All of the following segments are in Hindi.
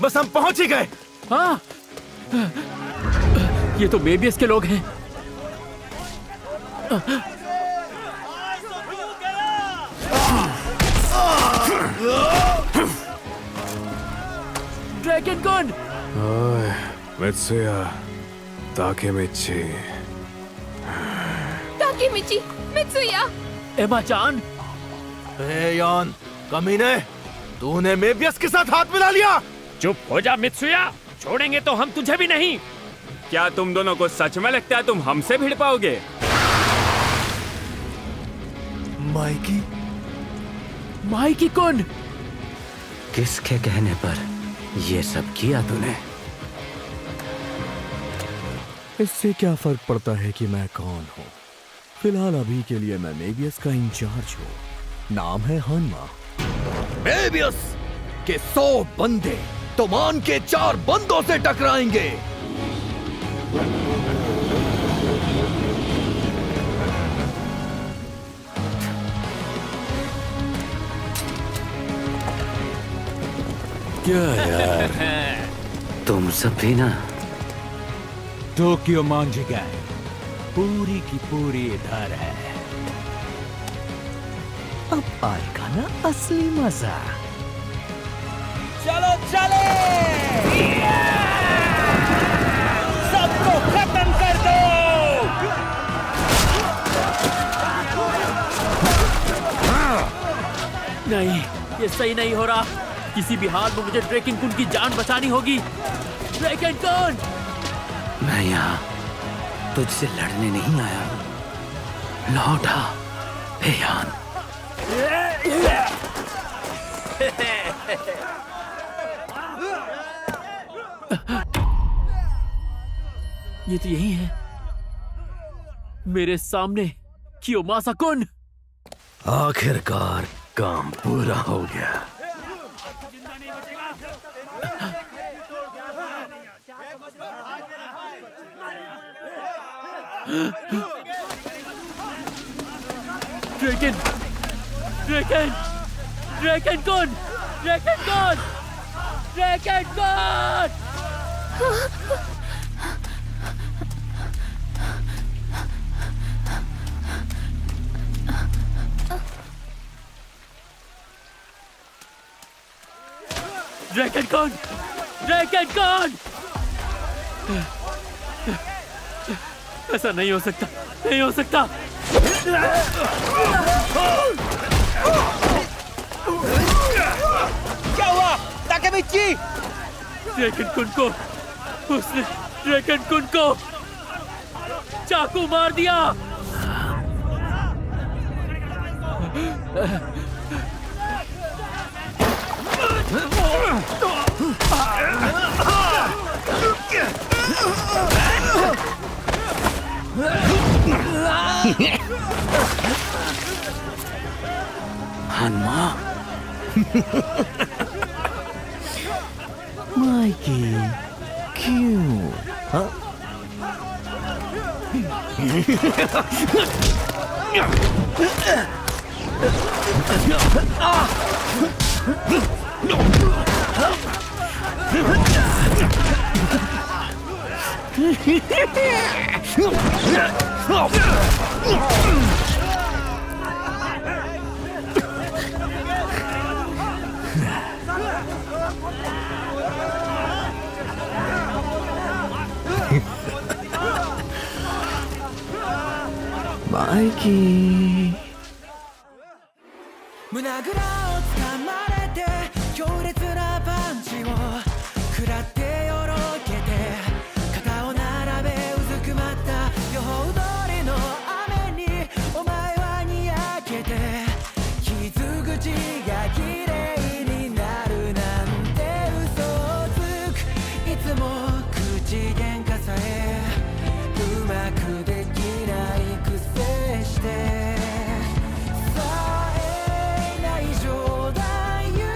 बस हम पहुंच ही गए। हाँ, ये तो मेबियस के लोग हैं। ड्रैगन गन। Mitsuya, Takemichi. Takemichi, Mitsuya. Emma chan. ए यान, कमीने, तूने मेबियस के साथ हाथ मिला लिया। चुप हो जा मित्सुया, छोड़ेंगे तो हम तुझे भी नहीं। क्या तुम दोनों को सच में लगता है तुम हमसे भिड़ पाओगे? माइकी, माइकी कौन? किसके कहने पर ये सब किया तूने? इससे क्या फर्क पड़ता है कि मैं कौन हूँ? फिलहाल अभी के लिए मैं मेबियस का इंचार्ज हूँ। नाम है हनमा। मेबियस के 100 बंदे तुमान के 4 बंदों से टकराएंगे। क्या यार, तुम सब भी ना? टोक्यो मांजिगाई पूरी की पूरी इधर है। अब आएगा ना असली मजा। चलो चले, सबको खत्म कर दो। नहीं, ये सही नहीं हो रहा। किसी भी हाल में मुझे ड्रैगन कुन की जान बचानी होगी। ड्रैगन कुन! मैं यहाँ तुझसे लड़ने नहीं आया हूँ। लौट आ, हे यान। ये तो यही है, मेरे सामने कियोमासा कुन। आखिरकार काम पूरा हो गया। ड्रैगन, ड्रैगन, ड्रैगन कुन, ड्रैगन कुन, ड्रैगन कुन! ड्रैगन कुन, ड्रैगन कुन! ऐसा नहीं हो सकता, नहीं हो सकता। क्या हुआ ताकेमिची? ड्रैगन कुन को, उसने ड्रैगन कुन को चाकू मार दिया। हनमा, माइकी, क्यों? हाँ? 마이키. 胸ぐらを掴まれて強烈なパンチを食らってよろけて肩を並べうずくまった予報通りの雨にお前はにやけて傷口が綺麗になるなんて嘘をつくいつも口喧嘩さえうまくできないくせしてさえない冗談言う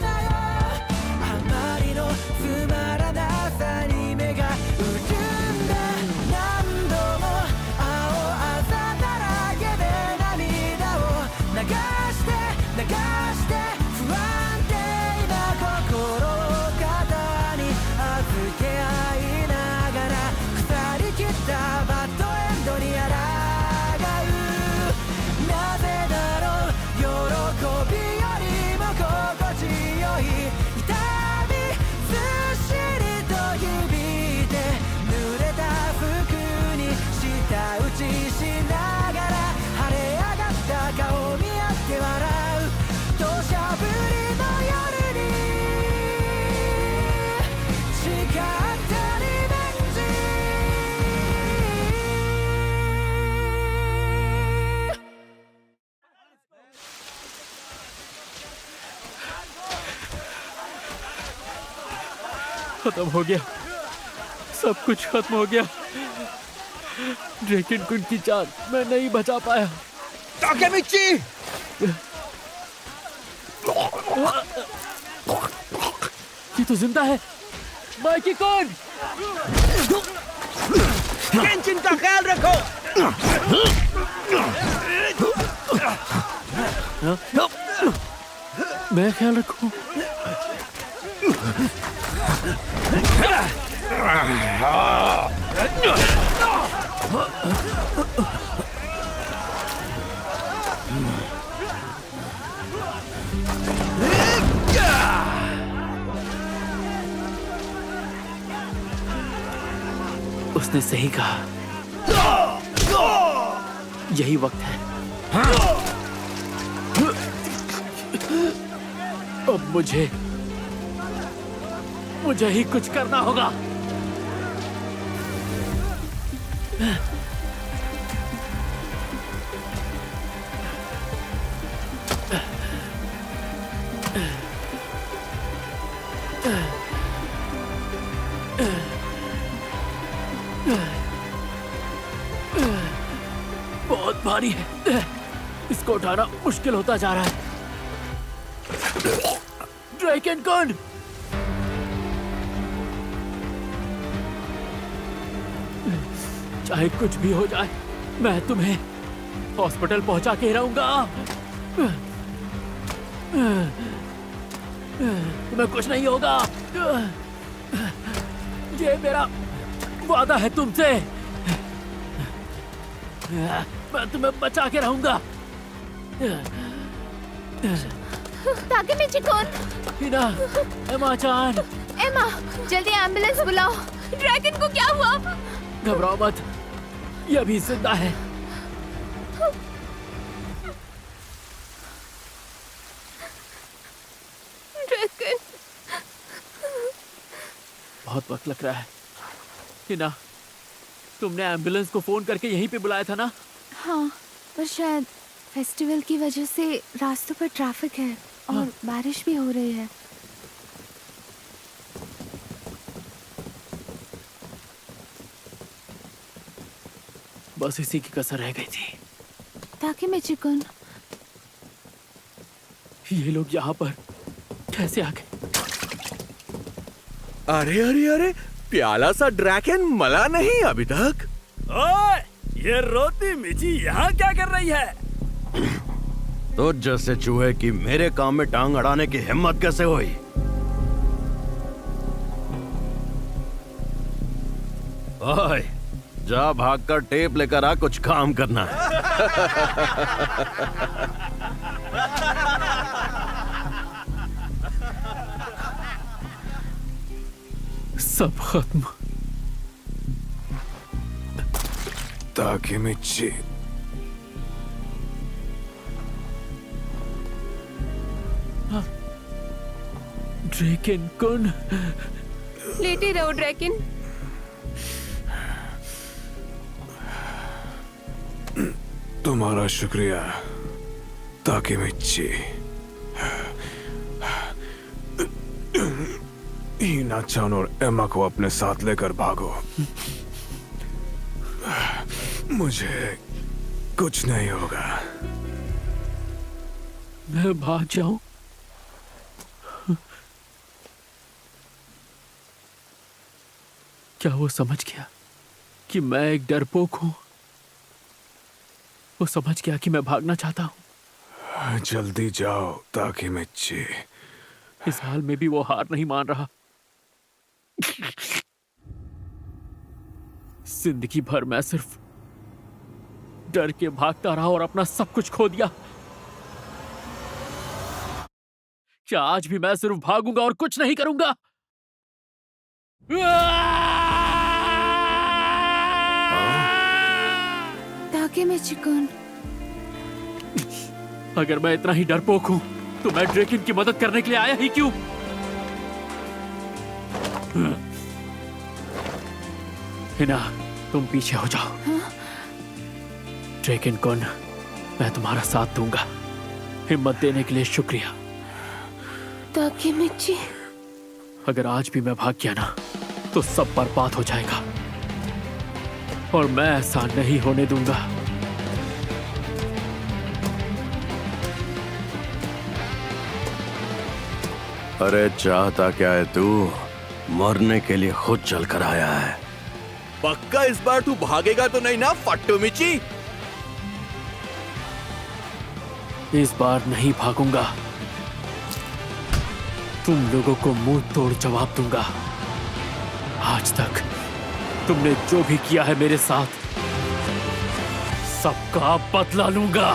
なよ खत्म हो गया, सब कुछ खत्म हो गया। ड्रैकन कुन की जान मैं नहीं बचा पाया। ताकेमिची! ये तो जिंदा है। माइकी कुन! केंचिन का ख्याल रखो। मैं ख्याल रखूं। उसने सही कहा, यही वक्त है। अब मुझे ही कुछ करना होगा। बहुत भारी है, इसको उठाना मुश्किल होता जा रहा है। ड्रैकन कुन! चाहे कुछ भी हो जाए, मैं तुम्हें हॉस्पिटल पहुंचा के रहूंगा। तुम्हें कुछ नहीं होगा, ये मेरा वादा है तुमसे। मैं तुम्हें बचा के रहूंगा। ताकेमिची-कुन! हिना, एमा-चान! एमा, जल्दी एम्बुलेंस बुलाओ। ड्रैगन को क्या हुआ? घबराओ मत, ये अभी जिंदा है। ड्रैगन! बहुत वक्त लग रहा है। हिना, तुमने एम्बुलेंस को फोन करके यहीं पे बुलाया था ना? हाँ, पर शायद फेस्टिवल की वजह से रास्तों पर ट्रैफिक है और बारिश भी हो रही है। बस इसी की कसर रह गई थी। ताकेमिची-कुन! ये लोग यहाँ पर कैसे आ गए? अरे अरे अरे, प्याला सा ड्रैगन मला नहीं अभी तक। ओए, ये रोती मिची यहाँ क्या कर रही है? तो जैसे चूहे की मेरे काम में टांग अड़ाने की हिम्मत कैसे हुई? ओए, जा भागकर टेप लेकर आ, कुछ काम करना है। सब खत्म। ताकेमिची, ड्रैकन कुन! लेटे रहो ड्रैगन। तुम्हारा शुक्रिया ताकेमिची। हिना-चान और एमा को अपने साथ लेकर भागो। मुझे कुछ नहीं होगा। मैं भाग जाऊं? क्या वो समझ गया कि मैं एक डरपोक हूं? वो समझ गया कि मैं भागना चाहता हूं। जल्दी जाओ ताकेमिची। इस हाल में भी वो हार नहीं मान रहा। जिंदगी भर मैं सिर्फ डर के भागता रहा और अपना सब कुछ खो दिया। क्या आज भी मैं सिर्फ भागूंगा और कुछ नहीं करूंगा? ताकेमिची-कुन! अगर मैं इतना ही डरपोक हूं तो मैं ड्रैकन की मदद करने के लिए आया ही क्यों? हिना, तुम पीछे हो जाओ। ड्रैकन कुन, मैं तुम्हारा साथ दूंगा। हिम्मत देने के लिए शुक्रिया। ताकेमिची! अगर आज भी मैं भाग गया ना तो सब बर्बाद हो जाएगा और मैं ऐसा नहीं होने दूंगा। अरे चाहता क्या है तू? मरने के लिए खुद चल कर आया है। पक्का इस बार तू भागेगा तो नहीं ना फट्टुमिची? इस बार नहीं भागूंगा। तुम लोगों को मुंह तोड़ जवाब दूंगा। आज तक तुमने जो भी किया है मेरे साथ, सबका बदला लूंगा।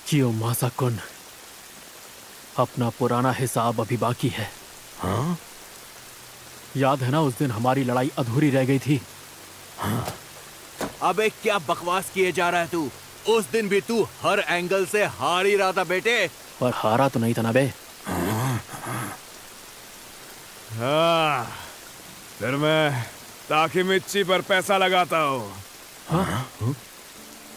कियोमासा-कुन, अपना पुराना हिसाब अभी बाकी है। हाँ? याद है ना उस दिन हमारी लड़ाई अधूरी रह गई थी? अबे क्या बकवास किए जा रहा है तू? उस दिन भी तू हर एंगल से हार ही रहा था बेटे। पर हारा तो नहीं था ना बे। हाँ, फिर मैं ताकेमिची पर पैसा लगाता हूँ। हाँ?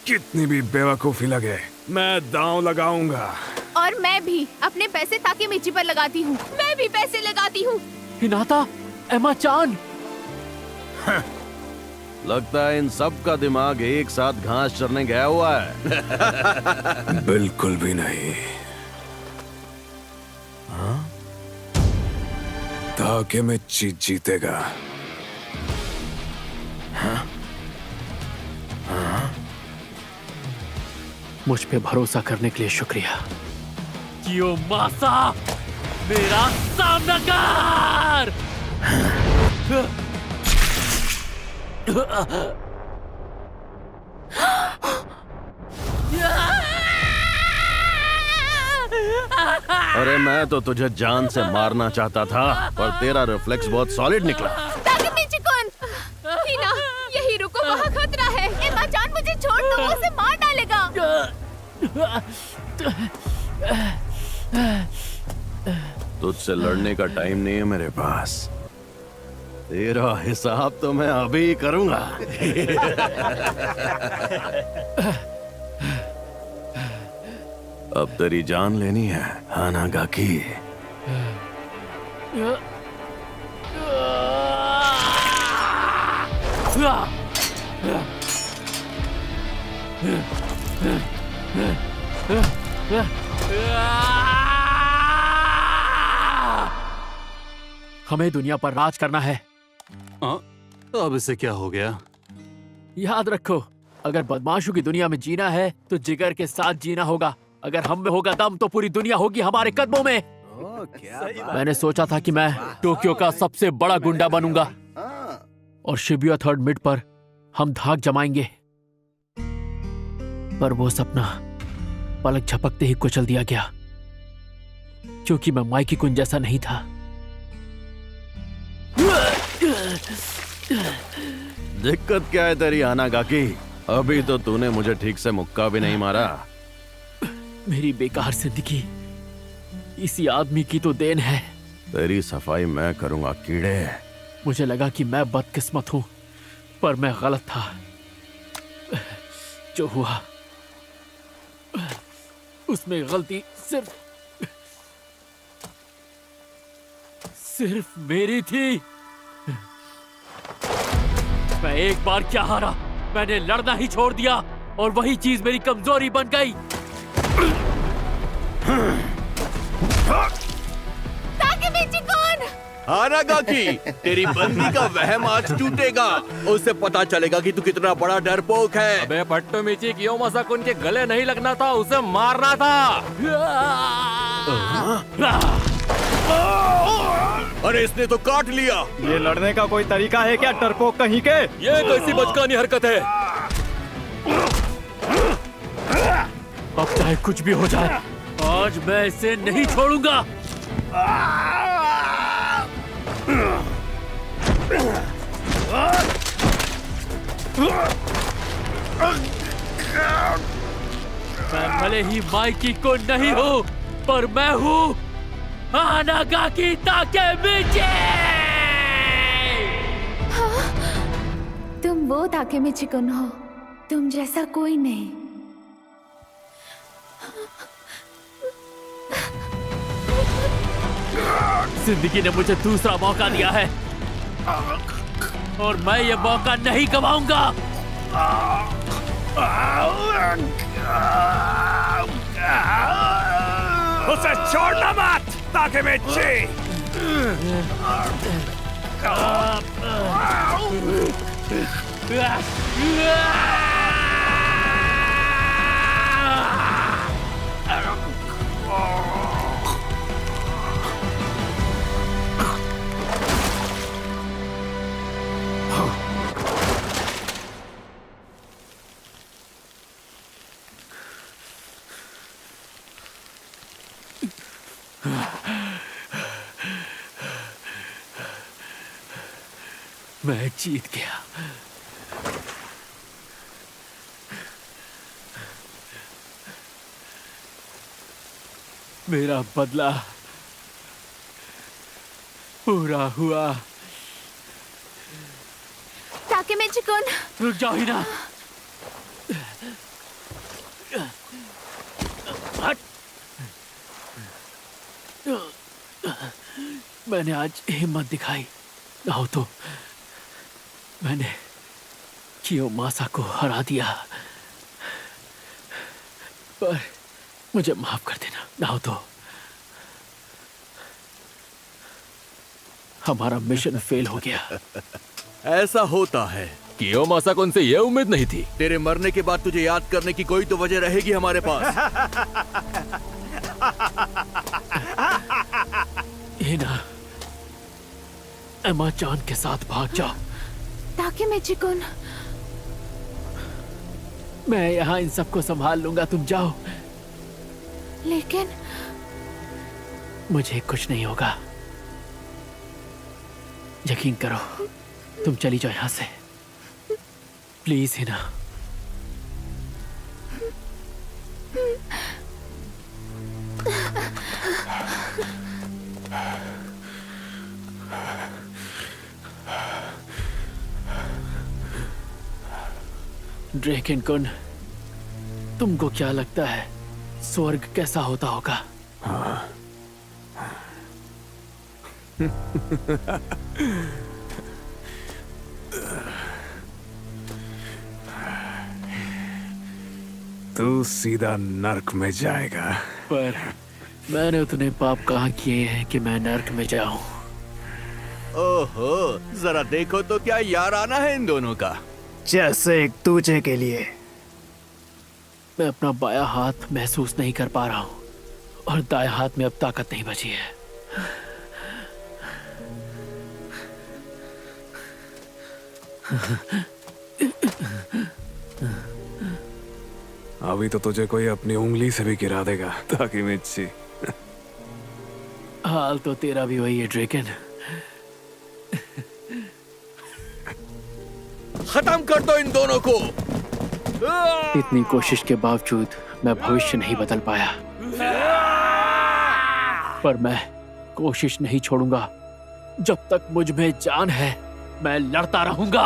कितनी भी बेवकूफी लगे, मैं दांव लगाऊंगा। और मैं भी अपने पैसे ताकेमिची पर लगाती हूँ। मैं भी पैसे लगाती हूँ। हिनाता, एमा-चान। लगता है इन सब का दिमाग एक साथ घास चरने गया हुआ है। बिल्कुल भी नहीं। हाँ? ताकेमिची जीतेगा। हाँ? हाँ? मुझ पे भरोसा करने के लिए शुक्रिया। कियोमासा, मेरा सामना कर। अरे मैं तो तुझे जान से मारना चाहता था, पर तेरा रिफ्लेक्स बहुत सॉलिड निकला। ताकेमिची-कुन, हिना, ये हीरो को वहाँ खतरा है। एमा-चान मुझे छोड़ दो, वो उसे मार डालेगा। तुझसे लड़ने का टाइम नहीं है मेरे पास। तेरा हिसाब तो मैं अभी करूंगा। अब तेरी जान लेनी है, हानागाकी। हमें दुनिया पर राज करना है। अब इसे क्या हो गया? याद रखो, अगर बदमाशों की दुनिया में जीना है तो जिगर के साथ जीना होगा। अगर हम में होगा दम तो पूरी दुनिया होगी हमारे कदमों में। मैंने सोचा था कि मैं टोक्यो का सबसे बड़ा गुंडा बनूंगा और शिबुया 3rd मिड पर हम धाक जमाएंगे, पर वो सपना पलक झपकते ही कुचल दिया गया, क्योंकि मैं माइकी-कुन जैसा नहीं था। दिक्कत क्या है तेरी हानागाकी? अभी तो तूने मुझे ठीक से मुक्का भी नहीं मारा। मेरी बेकार जिंदगी इसी आदमी की तो देन है। तेरी सफाई मैं करूंगा कीड़े। मुझे लगा कि मैं बदकिस्मत हूं, पर मैं गलत था। जो हुआ उसमें गलती सिर्फ मेरी थी। मैं एक बार क्या हारा, मैंने लड़ना ही छोड़ दिया और वही चीज मेरी कमजोरी बन गई। ताकेमिची-कुन! हानागाकी, तेरी बंदी का वहम आज टूटेगा। उससे पता चलेगा कि तू कितना बड़ा डरपोक है। अबे फट्टुमिची, कियोमासा-कुन के गले नहीं लगना था, उसे मारना था। अरे इसने तो काट लिया। ये लड़ने का कोई तरीका है क्या, डरपोक कहीं के? ये कैसी बचकानी हरकत है? अब चाहे कुछ भी हो जाए, आज मैं इसे नहीं छोड़ूंगा। मैं भले ही माइकी-कुन नहीं हूँ, पर मैं हूँ हानागाकी ताकेमिची। तुम वो ताकेमिची-कुन हो तुम जैसा कोई नहीं। जिंदगी ने मुझे दूसरा मौका दिया है और मैं ये मौका नहीं गवाऊंगा। उसे छोड़ना मत ताकि मैं मैं जीत गया। मेरा बदला पूरा हुआ। ताकेमिची-कुन, रुक जाओ हिना। हट। मैंने आज हिम्मत दिखाई ना हो तो मैंने कियोमासा को हरा दिया, पर मुझे माफ कर देना। ना हो तो हमारा मिशन फेल हो गया। ऐसा होता है। कियोमासा को उनसे ये उम्मीद नहीं थी। तेरे मरने के बाद तुझे याद करने की कोई तो वजह रहेगी हमारे पास। हिना, एमा चान के साथ भाग जाओ। ताकेमिची-कुन, मैं यहाँ इन सबको संभाल लूंगा, तुम जाओ। लेकिन मुझे कुछ नहीं होगा, यकीन करो। तुम चली जाओ यहाँ से, प्लीज हिना। ड्रैकन-कुन, तुमको क्या लगता है स्वर्ग कैसा होता होगा? तू सीधा नर्क में जाएगा। पर मैंने उतने पाप कहाँ किए हैं कि मैं नर्क में जाऊं? ओहो, जरा देखो तो क्या याराना है इन दोनों का। जैसे एक दूजे के लिए। मैं अपना बायां हाथ महसूस नहीं कर पा रहा हूं और दाएं हाथ में अब ताकत नहीं बची है। अभी तो तुझे कोई अपनी उंगली से भी गिरा देगा ताकेमिची। हाल तो तेरा भी वही है ड्रैकन। खत्म कर दो इन दोनों को। इतनी कोशिश के बावजूद मैं भविष्य नहीं बदल पाया, पर मैं कोशिश नहीं छोड़ूंगा। जब तक मुझ में जान है मैं लड़ता रहूंगा।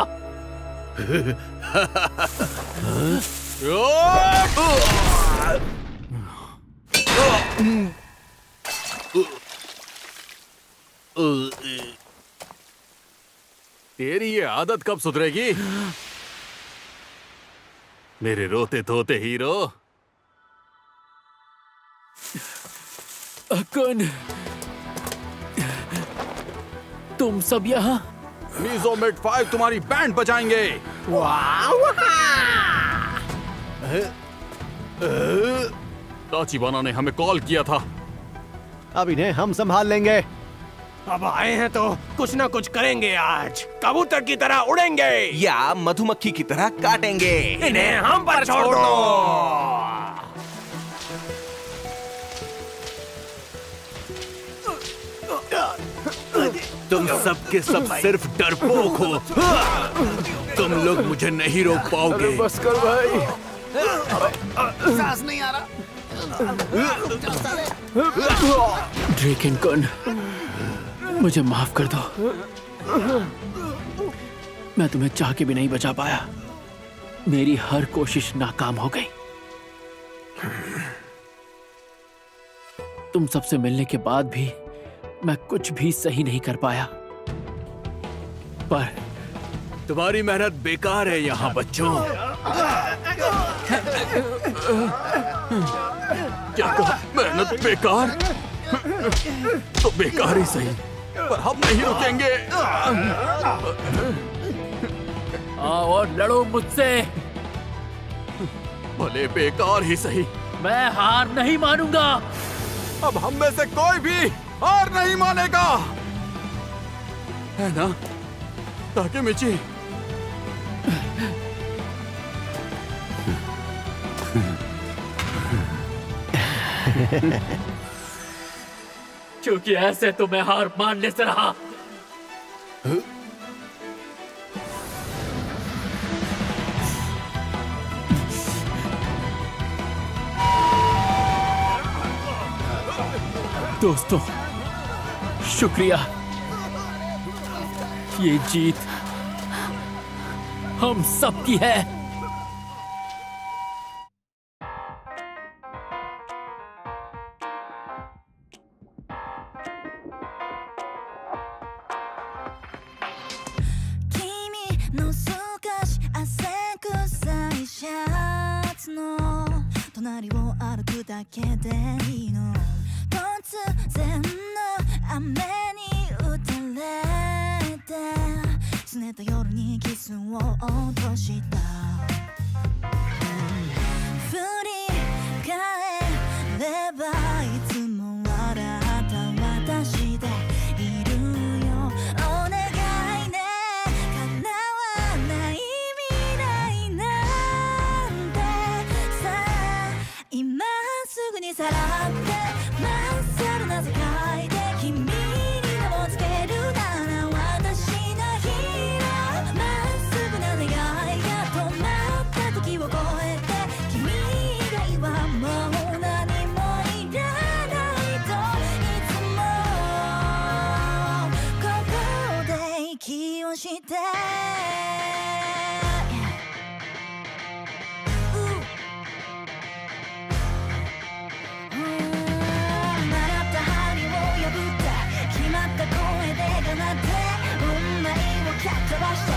तेरी ये आदत कब सुधरेगी मेरे रोते धोते हीरो? कुन, तुम सब यहाँ? मीज़ोमेट 5 तुम्हारी बैंड बजाएंगे। ताचिबाना ने हमें कॉल किया था। अब इन्हें हम संभाल लेंगे। अब आए हैं तो कुछ ना कुछ करेंगे आज। कबूतर की तरह उड़ेंगे या मधुमक्खी की तरह काटेंगे। इन्हें हम पर छोड़ दो। तुम सब के सब सिर्फ डरपोक हो। तुम लोग मुझे नहीं रोक पाओगे। बस कर भाई। सांस नहीं आ रहा। ड्रैकन-कुन, मुझे माफ कर दो। मैं तुम्हें चाह के भी नहीं बचा पाया। मेरी हर कोशिश नाकाम हो गई। तुम सबसे मिलने के बाद भी मैं कुछ भी सही नहीं कर पाया। पर तुम्हारी मेहनत बेकार है यहाँ बच्चों। क्या कहा? मेहनत बेकार? तो बेकार ही सही, पर हम नहीं रुकेंगे। आओ और लड़ो मुझसे। भले बेकार ही सही, मैं हार नहीं मानूंगा। अब हम में से कोई भी हार नहीं मानेगा, है ना ताकेमिची? क्योंकि ऐसे तो मैं हार मानने से रहा। दोस्तों, शुक्रिया। ये जीत हम सबकी है।決まった声で奏で運命を蹴っ飛ばして